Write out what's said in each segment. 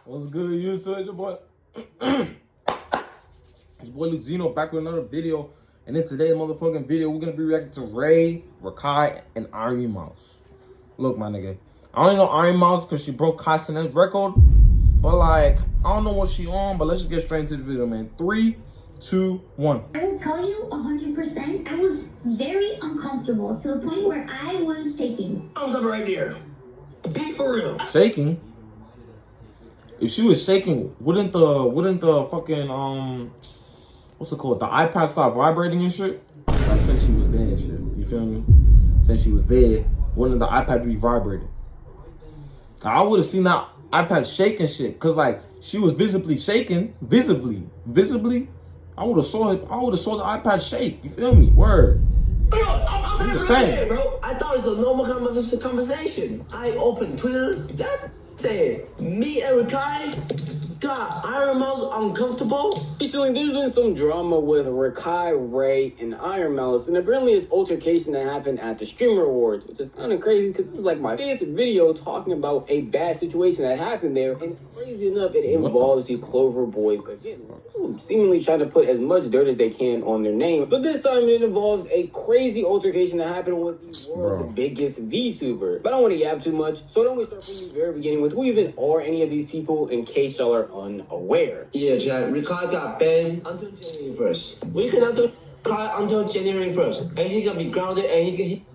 What's good, YouTube? It's your boy. It's your boy LukeZno back with another video. And in today's motherfucking video, we're gonna be reacting to Rakai, and Ironmouse. Look, my nigga. I only know Ironmouse because she broke Kasinet's record. But like, I don't know what she on, but let's just get straight into the video, man. 3, 2, 1. I will tell you 100%, I was very uncomfortable to the point where I was shaking. I was up right there. Be for real. Shaking? If she was shaking, wouldn't the fucking what's it called? The iPad stop vibrating and shit? Like since she was dead and shit. You feel me? Since she was dead, wouldn't the iPad be vibrating? I would have seen that iPad shaking shit. Cause like she was visibly shaking. Visibly. I would have saw the iPad shake. You feel me? Word. Bro, I'm just saying. here, bro. I thought it was a normal conversation. I opened Twitter. That said, me and Rakai got Ironmouse uncomfortable. Recently, there's been some drama with Rakai, Ray, and Ironmouse, and apparently it's altercation that happened at the Streamer Awards, which is kind of crazy because this is like my 5th video talking about a bad situation that happened there, and crazy enough, it involves the Clover Boys again, seemingly trying to put as much dirt as they can on their name, but this time it involves a crazy altercation that happened with the world's biggest VTuber. But I don't want to yap too much, so don't we start from the very beginning with who even are any of these people in case y'all are unaware. Yeah, Jack. Rakai got banned until January 1st. We cannot do Rakai until January 1st, and he gonna be grounded, and he can.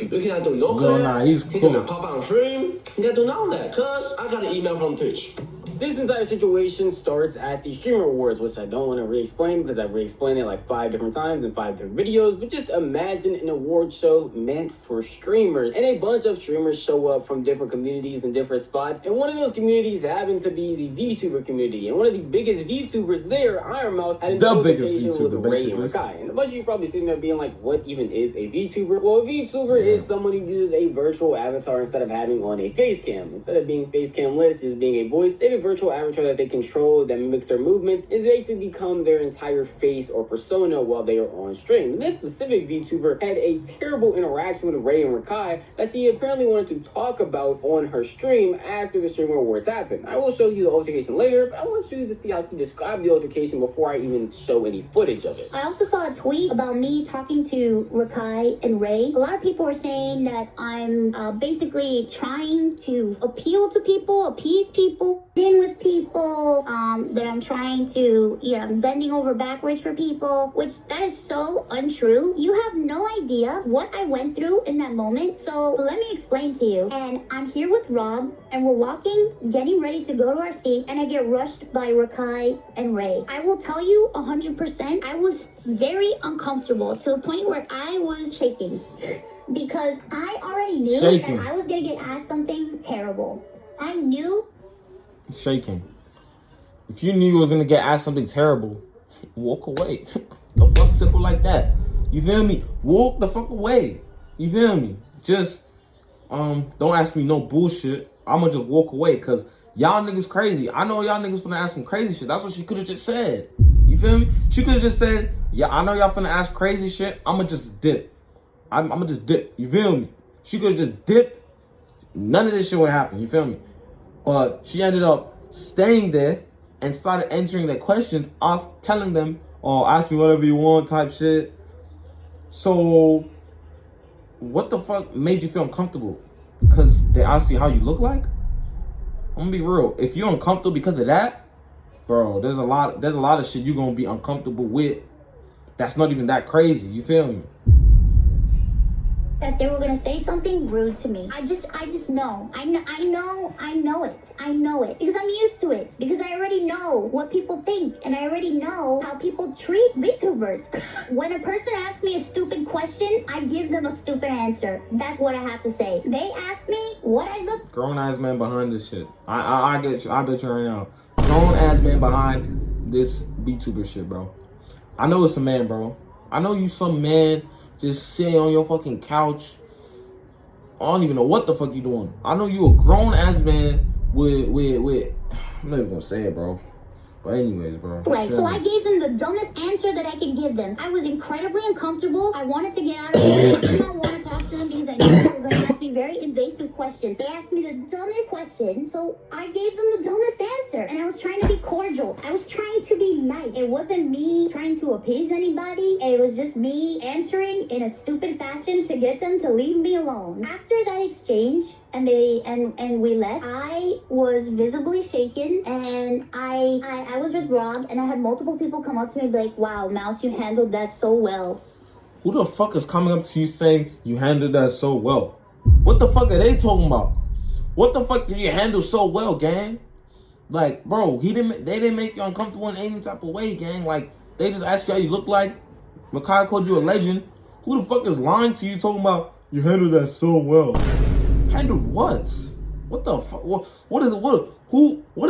We cannot do no collab. He's gonna pop on stream. He can't do none of that. Cause I got an email from Twitch. This entire situation starts at the Streamer Awards, which I don't want to re-explain because I've re-explained it like 5 different times in 5 different videos, but just imagine an award show meant for streamers, and a bunch of streamers show up from different communities and different spots, and one of those communities happened to be the VTuber community, and one of the biggest VTubers there, Ironmouse, had an altercation with Ray and Rakai, and a bunch of you probably sitting there being like, what even is a VTuber? Well, a VTuber is someone who uses a virtual avatar instead of having on a face cam. Instead of being face cam-less, just being a voice, they have a virtual avatar that they control that mimics their movements, is basically become their entire face or persona while they are on stream. This specific VTuber had a terrible interaction with Ray and Rakai that she apparently wanted to talk about on her stream after the Streamer Awards happened. I will show you the altercation later, but I want you to see how she described the altercation before I even show any footage of it. I also saw a tweet about me talking to Rakai and Ray. A lot of people were saying that I'm basically trying to appeal to people, appease people, in with people, that I'm trying to, I'm bending over backwards for people, which that is so untrue. You have no idea what I went through in that moment. So let me explain to you. And I'm here with Rob, and we're walking, getting ready to go to our seat, and I get rushed by Rakai and Ray. I will tell you 100%, I was very uncomfortable to the point where I was shaking because I already knew that I was gonna get asked something terrible. I knew. Shaking. If you knew you was gonna get asked something terrible, walk away. The fuck, simple like that. You feel me? Walk the fuck away. You feel me? Just don't ask me no bullshit. I'ma just walk away because y'all niggas crazy. I know y'all niggas finna ask some crazy shit. That's what she could have just said. You feel me? She could have just said, yeah, I know y'all finna ask crazy shit. I'ma just dip. I'ma just dip. You feel me? She could have just dipped. None of this shit would happen. You feel me? But she ended up staying there and started answering their questions, telling them, or ask me whatever you want type shit. So, what the fuck made you feel uncomfortable? Because they asked you how you look like? I'm gonna be real. If you're uncomfortable because of that, bro, there's a lot of shit you're gonna be uncomfortable with. That's not even that crazy. You feel me? That they were gonna say something rude to me. I just know. I know it. Because I'm used to it. Because I already know what people think. And I already know how people treat VTubers. When a person asks me a stupid question, I give them a stupid answer. That's what I have to say. They ask me what I look. Grown ass man behind this shit. I get you. I bet you right now. Grown ass man behind this VTuber shit, bro. I know it's a man, bro. I know you some man just sitting on your fucking couch. I don't even know what the fuck you doing. I know you a grown ass man with I'm not even gonna say it, bro. But anyways, bro. Right, so I gave them the dumbest answer that I could give them. I was incredibly uncomfortable. I wanted to get out of there. I did not want to talk to them because I knew were going to ask me very invasive questions. They asked me the dumbest question, so I gave them the dumbest answer. And I was trying to be cordial. I was trying to be nice. It wasn't me trying to appease anybody. It was just me answering in a stupid fashion to get them to leave me alone. After that exchange, and we left, I was visibly shaken, and I was with Rob, and I had multiple people come up to me and be like, wow, Mouse, you handled that so well. Who the fuck is coming up to you saying you handled that so well? What the fuck are they talking about? What the fuck did you handle so well, gang? Like, bro, they didn't make you uncomfortable in any type of way, gang. Like, they just asked you how you look like. Rakai called you a legend. Who the fuck is lying to you talking about you handled that so well? Handled what? What the fuck? What are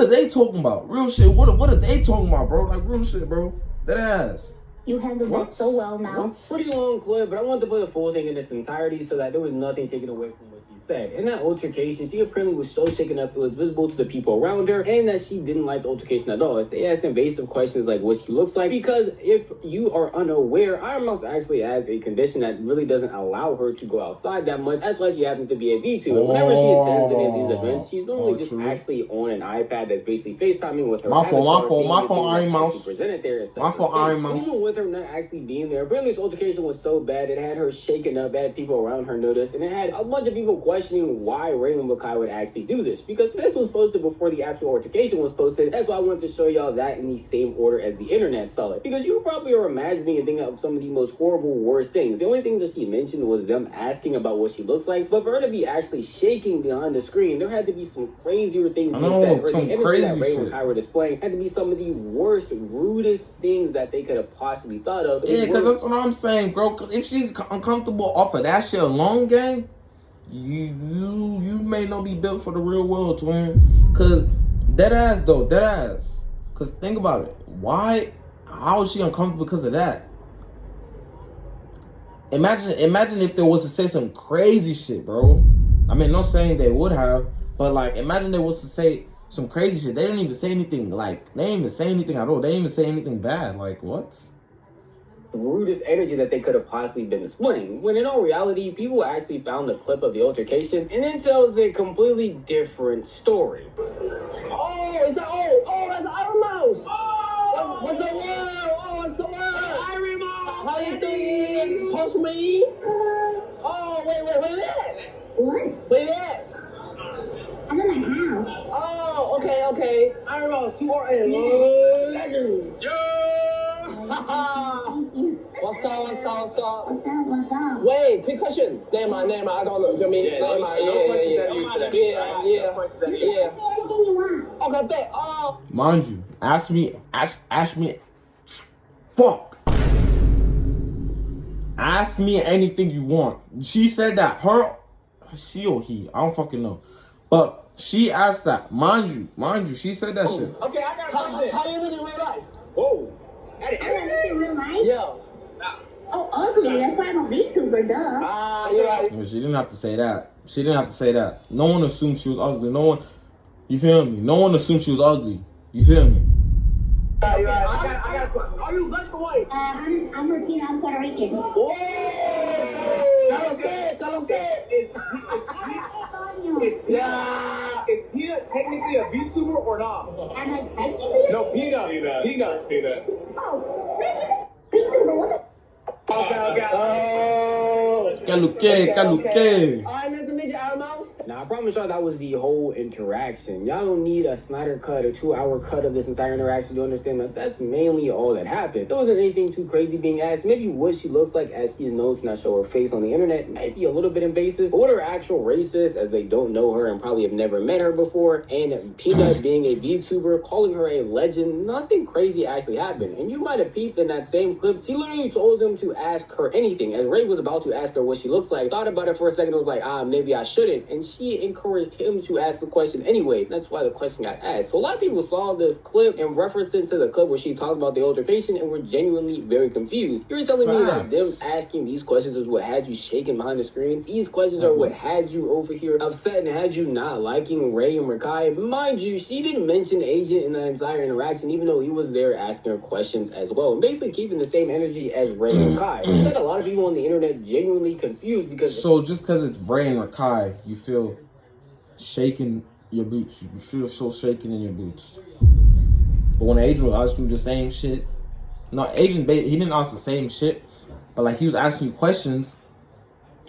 they talking about? Real shit. What are they talking about, bro? Like, real shit, bro. That ass. You handled that so well, Mouse. Pretty long clip, but I wanted to play the full thing in its entirety so that there was nothing taken away from what she said. In that altercation, she apparently was so shaken up it was visible to the people around her, and that she didn't like the altercation at all. They asked invasive questions like what she looks like, because if you are unaware, Ironmouse actually has a condition that really doesn't allow her to go outside that much. That's why she happens to be a VTuber. Whenever she attends any of these events, she's normally just actually on an iPad that's basically FaceTiming with her. My fault, Ironmouse. Presented there as my fault, Ironmouse. Even with her not actually being there, apparently this altercation was so bad it had her shaken up, had people around her notice, and it had a bunch of people questioning why Ray and Rakai would actually do this, because this was posted before the actual altercation was posted. That's why I wanted to show y'all that in the same order as the internet saw it, because you probably are imagining and thinking of some of the most horrible, worst things. The only thing that she mentioned was them asking about what she looks like, but for her to be actually shaking behind the screen, there had to be some crazier things being said. Or the energy that Ray and Rakai were displaying had to be some of the worst, rudest things that they could have possibly thought of. Yeah, because that's what I'm saying, bro. Cause if she's uncomfortable off of that shit alone, gang, you may not be built for the real world, twin. Cause dead ass. Cause think about it. How is she uncomfortable because of that? Imagine if there was to say some crazy shit, bro. I mean, not saying they would have, but like, imagine they was to say some crazy shit. They didn't even say anything. Like, they didn't even say anything at all. They didn't even say anything bad. Like, what? Rudest energy that they could have possibly been displaying, when in all reality, people actually found the clip of the altercation and then tells a completely different story. Oh, is that that's Ironmouse. Oh, what's the word? Oh, what's the word? Ironmouse. How you doing? Post me. Oh, wait. What? Wait at? I'm in my house. Oh, okay. Ironmouse, you are a legend. What's up? Wait, quick question. Name, I don't know. You mean no questions out of you today. Yeah. No questions out of You can say anything you want. Okay, bet. Oh. Mind you, ask me. Fuck. Ask me anything you want. She said that she or he, I don't fucking know, but she asked that. Mind you, she said that shit. Okay, I got a question. How you look in real life? Whoa. In real life? Yeah. Oh, ugly. That's why I'm a VTuber, duh. Yeah. She didn't have to say that. No one assumed she was ugly. You feel me? No one assumed she was ugly. You feel me? I got a question. Are you black or white? I'm Latina. I'm Puerto Rican. Whoa! Caloque. Is Peanut technically a VTuber or not? Am I technically? No, Peanut. Oh, VTuber. What the? Okay. Oh. Caluque. Alright, Mr. Midget Ironmouse. Now, I promise y'all that was the whole interaction. Y'all don't need a Snyder cut or 2-hour cut of this entire interaction to understand that that's mainly all that happened. There wasn't anything too crazy being asked. Maybe what she looks like, as she's known to not show her face on the internet, might be a little bit invasive. But what her actual race is, as they don't know her and probably have never met her before, and Peanut being a VTuber, calling her a legend, nothing crazy actually happened. And you might have peeped in that same clip, she literally told them to ask her anything. As Ray was about to ask her what she looks like, thought about it for a second, was like, maybe I shouldn't. And she encouraged him to ask the question anyway. That's why the question got asked. So a lot of people saw this clip and referenced it to the clip where she talked about the altercation and were genuinely very confused. You're telling me that them asking these questions is what had you shaking behind the screen? These questions are what had you over here upset and had you not liking Ray and Rakai? Mind you, she didn't mention Agent in the entire interaction, even though he was there asking her questions as well, and basically keeping the same energy as Ray and Rakai. It's like a lot of people on the internet genuinely confused because... So just because it's Ray and Rakai, you feel shaking your boots. You feel so shaking in your boots. But when Agent was asking you the same shit, no, Agent, he didn't ask the same shit, but like he was asking you questions,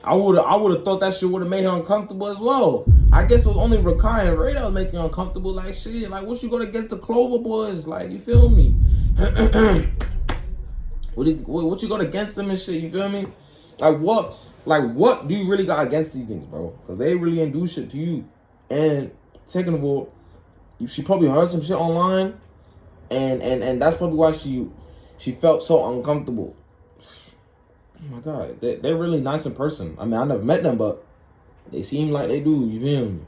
I would have thought that shit would have made her uncomfortable as well. I guess it was only Rakai and Ray that was making her uncomfortable. Like shit, like what you gonna get the Clover Boys? Like you feel me? What you got against them and shit? You feel me? Like what do you really got against these things, bro? Because they really ain't do shit to you. And second of all, she probably heard some shit online, and that's probably why she felt so uncomfortable. Oh my God, they're really nice in person. I mean, I never met them, but they seem like they do. You feel me?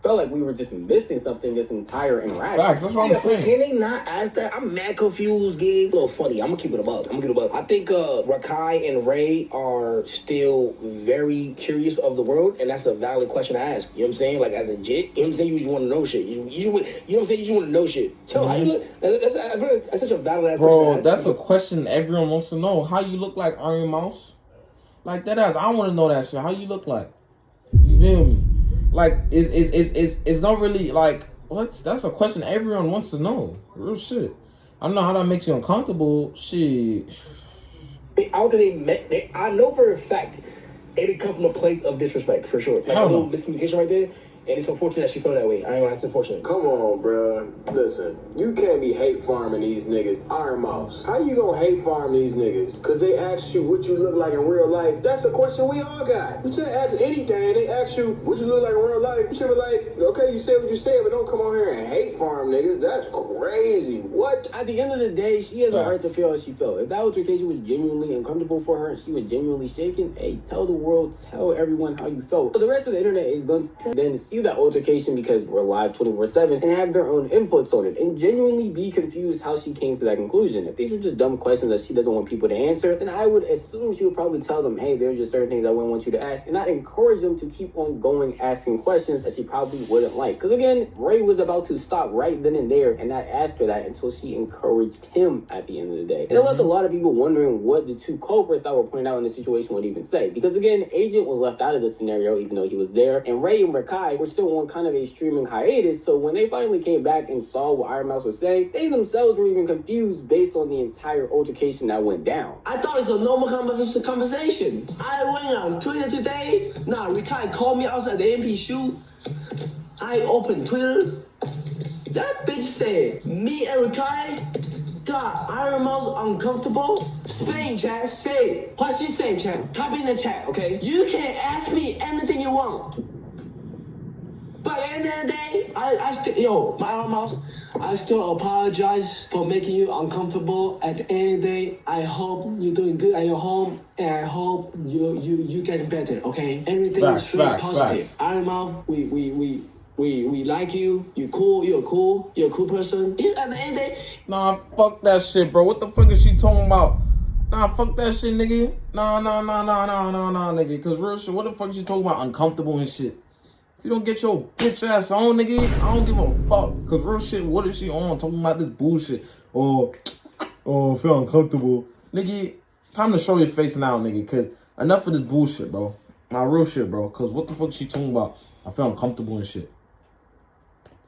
Felt like we were just missing something this entire interaction. Facts, that's what I'm saying. Can they not ask that? I'm mad confused, gang. A little funny. I'm gonna keep it above. I think Rakai and Ray are still very curious of the world, and that's a valid question to ask. You know what I'm saying? Like as a jit, you know what I'm saying? You just want to know shit. You know what I'm saying? You just want to know shit. So how you look? That's such a valid ass question. Bro, that's a question everyone wants to know. How you look like Ironmouse? Like that ass. I want to know that shit. How you look like? You feel me? Like, it's not really, like, what? That's a question everyone wants to know. Real shit. I don't know how that makes you uncomfortable. Shit. I know for a fact it did come from a place of disrespect, for sure. Like a little miscommunication right there. And it's unfortunate that she felt that way. I ain't gonna, that's unfortunate. Come on, bruh. Listen, you can't be hate farming these niggas. Ironmouse, how you gonna hate farm these niggas? Cause they asked you what you look like in real life. That's a question we all got. You should ask anything. They ask you what you look like in real life. You should be like, okay, you said what you said, but don't come on here and hate farm niggas. That's crazy. What? At the end of the day, she has a right to feel how she felt. If that altercation was genuinely uncomfortable for her and she was genuinely shaken, hey, tell the world, tell everyone how you felt. But the rest of the internet is going to then see that altercation because we're live 24/7 and have their own inputs on it and genuinely be confused how she came to that conclusion. If these are just dumb questions that she doesn't want people to answer, then I would assume she would probably tell them, hey, there's just certain things I wouldn't want you to ask, and not encourage them to keep on going asking questions that she probably wouldn't like. Because again, Ray was about to stop right then and there and not ask her that until she encouraged him at the end of the day. And it left a lot of people wondering what the two culprits that were pointed out in the situation would even say. Because again, Agent was left out of the scenario even though he was there, and Ray and Rakai were still on kind of a streaming hiatus, so when they finally came back and saw what Ironmouse was saying, they themselves were even confused based on the entire altercation that went down. I thought it's a normal conversation. I went on Twitter today. Nah, Rakai called me outside the MP shoot. I opened Twitter. That bitch said, me and Rakai got Ironmouse uncomfortable. Spain chat, say what she saying, chat. Type in the chat, okay? You can ask me anything you want. But at the end of the day, I still, my Ironmouse, I still apologize for making you uncomfortable. At the end of the day, I hope you're doing good at your home, and I hope you getting better, okay? Everything is straight positive. Ironmouse, we like you. You're cool. You're a cool person. At the end of the day, nah, fuck that shit, bro. What the fuck is she talking about? Nah, fuck that shit, nigga. Nah, nigga. Cause real shit, what the fuck is she talking about? Uncomfortable and shit. If you don't get your bitch ass on, nigga, I don't give a fuck. Cause real shit, what is she on? Talking about this bullshit. Oh, I feel uncomfortable. Nigga, time to show your face now, nigga. Cause enough of this bullshit, bro. Nah, real shit, bro. Cause what the fuck is she talking about? I feel uncomfortable and shit.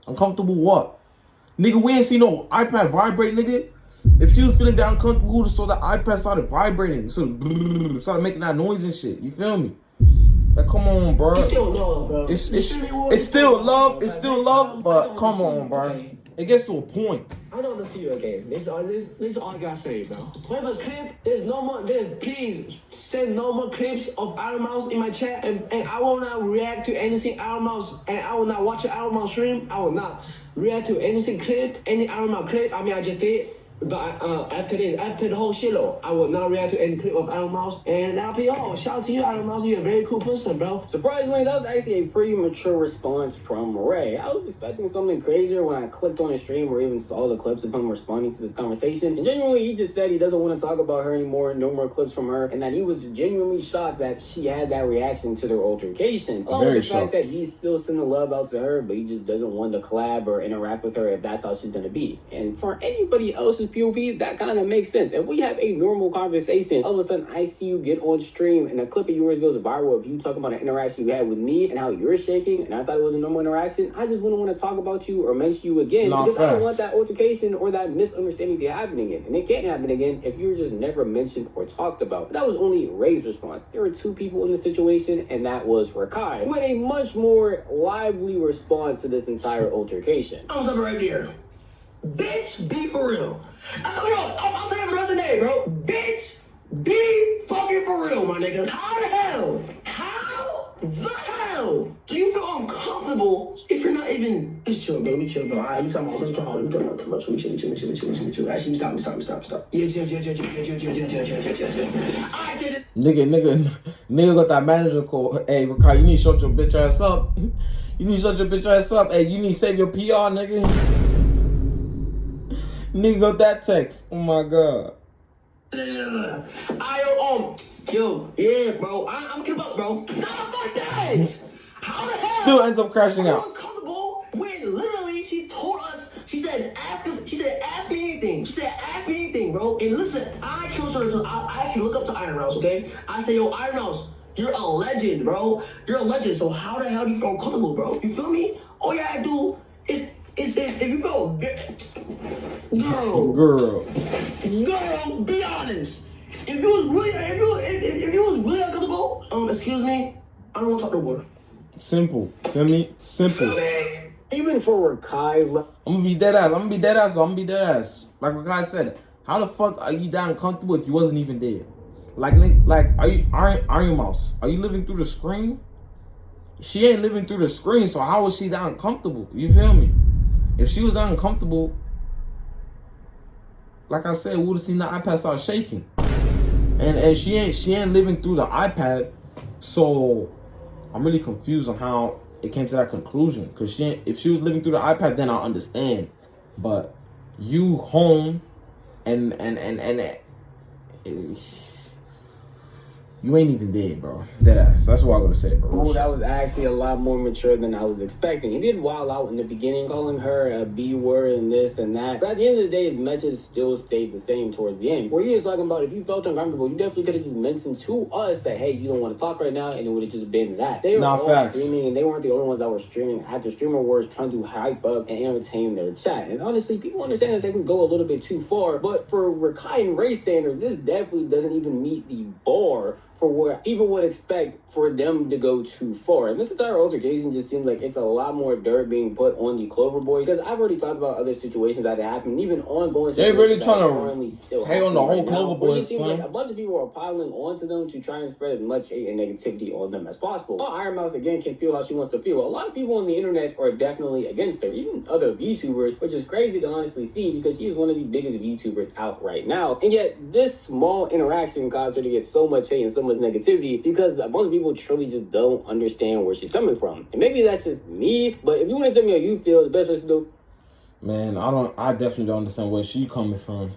Uncomfortable what? Nigga, we ain't seen no iPad vibrate, nigga. If she was feeling that uncomfortable, we would've saw that iPad started vibrating. So started making that noise and shit. You feel me? Like, come on, bro. it's still love, bro. It's still love. It's still love, but come on, bro. Okay. It gets to a point. I don't want to see you again. This is all I gotta say, bro. We have a clip. There's no more. Please send no more clips of Ironmouse in my chat, and I will not react to anything Ironmouse, and I will not watch an Ironmouse stream. I will not react to anything clip, any Ironmouse clip. I mean, I just did. But after the whole shit, though, I will not react to any clip of Ironmouse, and that'll be all. Shout out to you, Ironmouse. You're a very cool person, bro. Surprisingly, that was actually a pretty mature response from Ray. I was expecting something crazier when I clicked on his stream or even saw the clips of him responding to this conversation. And genuinely, he just said he doesn't want to talk about her anymore, no more clips from her, and that he was genuinely shocked that she had that reaction to their altercation. Along with the fact that he's still sending love out to her, but he just doesn't want to collab or interact with her if that's how she's going to be. And for anybody else's POV, that kind of makes sense. If we have a normal conversation, all of a sudden I see you get on stream and a clip of yours goes viral of you talking about an interaction you had with me and how you're shaking, and I thought it was a normal interaction, I just wouldn't want to talk about you or mention you again because I don't want that altercation or that misunderstanding to happen again. And it can't happen again if you were just never mentioned or talked about. But that was only Ray's response. There were two people in the situation, and that was Rakai, who had a much more lively response to this entire altercation. I'm something right there. Bitch, be for real. I'm saying for the rest of the day, bro. Bitch, be fucking for real, my nigga. How the hell do you feel uncomfortable if you're not even... Just chill, bro. Let me chill, bro. Let me talk about chill. Actually, stop. Yeah, chill. Alright, Nigga got that manager call. Hey, Rakai, you need to shut your bitch ass up. Hey, you need to save your PR, nigga. Nigga got that text. Oh my god. Yo, yeah, bro. I'm kidding about, bro. Nah, fuck that. How the hell? Still ends up crashing out. Uncomfortable when literally she told us. She said, ask me anything, bro. And listen, I killed her because I actually look up to Ironmouse, okay? I say, yo, Ironmouse, you're a legend, bro. You're a legend. So how the hell do you feel uncomfortable, bro? You feel me? All you gotta do is if you feel girl, be honest. If you was really uncomfortable, excuse me, I don't want to talk no more. Simple. Feel me? Simple. Even for Rakai, I'm gonna be dead ass. Like Rakai said, how the fuck are you that uncomfortable if you wasn't even there? Like are you Ironmouse? Are you living through the screen? She ain't living through the screen, so how is she that uncomfortable? You feel me? If she was that uncomfortable, like I said, we would have seen the iPad start shaking. And she ain't living through the iPad, so I'm really confused on how it came to that conclusion. Cause if she was living through the iPad, then I'll understand. But you home and you ain't even there, bro. Deadass. That's what I'm gonna say, bro. Oh, that was actually a lot more mature than I was expecting. He did wild out in the beginning, calling her a B word and this and that. But at the end of the day, his message still stayed the same towards the end. Where he was talking about if you felt uncomfortable, you definitely could have just mentioned to us that, hey, you don't want to talk right now, and it would have just been that. They were all streaming, and they weren't the only ones that were streaming at the streamer wars trying to hype up and entertain their chat. And honestly, people understand that they can go a little bit too far, but for Rakai and Ray standards, this definitely doesn't even meet the bar for what people would expect for them to go too far. And this entire altercation just seems like it's a lot more dirt being put on the Clover Boy, because I've already talked about other situations that happened, even ongoing situations. They really trying to hate on the whole Clover Boy. It seems like a bunch of people are piling onto them to try and spread as much hate and negativity on them as possible. While Ironmouse again can feel how she wants to feel, a lot of people on the internet are definitely against her, even other YouTubers, which is crazy to honestly see because she is one of the biggest YouTubers out right now. And yet this small interaction caused her to get so much hate and so much negativity, because a bunch of people truly just don't understand where she's coming from. And maybe that's just me, but if you want to tell me how you feel, the best way to do. Man, I definitely don't understand where she coming from.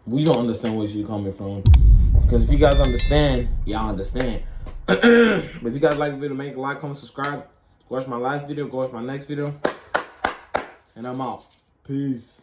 We don't understand where she coming from. Because if you guys understand, y'all understand. But if you guys like the video, make a like, comment, subscribe. Go watch my last video, go watch my next video. And I'm out. Peace.